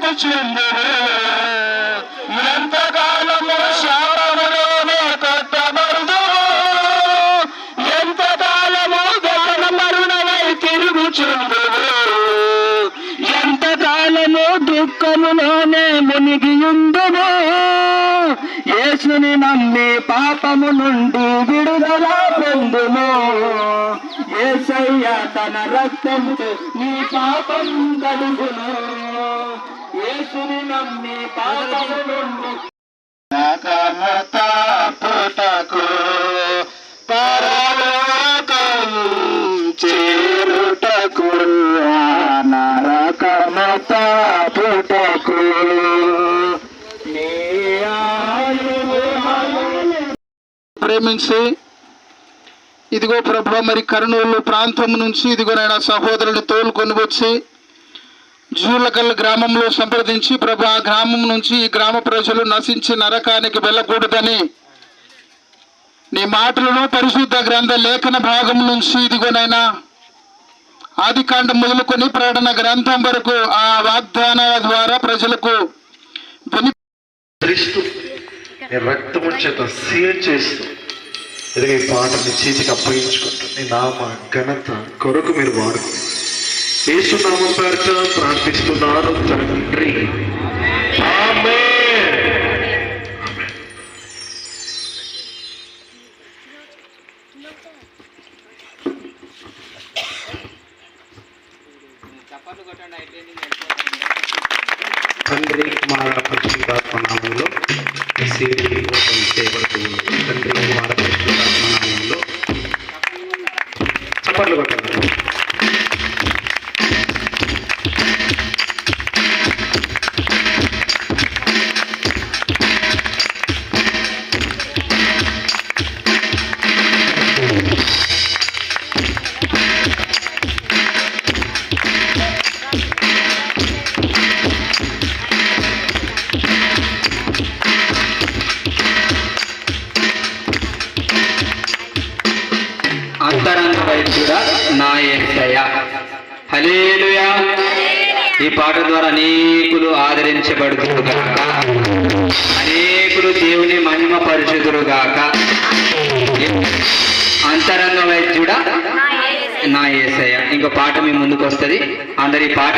తిరుగుచుందురు. ఎంతకాలము శాపములోనే కొట్టబడుదు, ఎంతకాలము దాన మరుణమై తిరుగుచుందురు, ఎంతకాలము దుఃఖములోనే మునిగియుందును. యేసుని నమ్మి పాపము నుండి విడుదల పొందుము. యేసయ్య తన రక్తంతో నీ పాపం కడుగును. యేసుని నమ్మి పాపము నుండి పుటకు పరలోకం చేరుటకు నరకమత పుటకు ప్రేమించి ఇదిగో ప్రభు మరి కర్నూలు ప్రాంతం నుంచి ఇదిగో నాయన సహోదరుని తోలుకొని వచ్చి జూలకల్ గ్రామంలో సంప్రదించి ప్రభు ఆ గ్రామం నుంచి ఈ గ్రామ ప్రజలు నశించి నరకానికి వెళ్ళకూడదని నీ మాటలను పరిశుద్ధ గ్రంథ లేఖన భాగం నుంచి ఇదిగోనైనా ఆదికాండం మొదలుకొని ప్రకటన గ్రంథం వరకు ఆ వాగ్దానాల ద్వారా ప్రజలకు రక్తము చేత సీల్ చేస్తూ ఎదుగు ఈ పాటని చేతికి అప్పగించుకుంటూ నీ నామ ఘనత కొరకు మీరు వాడుకోండి. యేసు నామం పేరిట ప్రార్థిస్తున్నాను తండ్రి, ఆమేన్. తండ్రి కుమార పరిశుద్ధాత్మ నామములో చేయబడుతూ తండ్రి కుమార పరిశుద్ధాత్మ నామములో చప్పట్లు కొట్టండి. అంతరంగ వైద్యుడా నా యేసయ్య, హల్లెలూయా. ఈ పాట ద్వారా అనేకులు ఆదరించబడుతురుగాక, అనేకులు దేవుని మహిమ పరచుదురుగాక. అంతరంగ వైద్యుడా నా యేసయ్య. ఇంకో పాట మీ ముందుకు వస్తుంది. అందరి పాట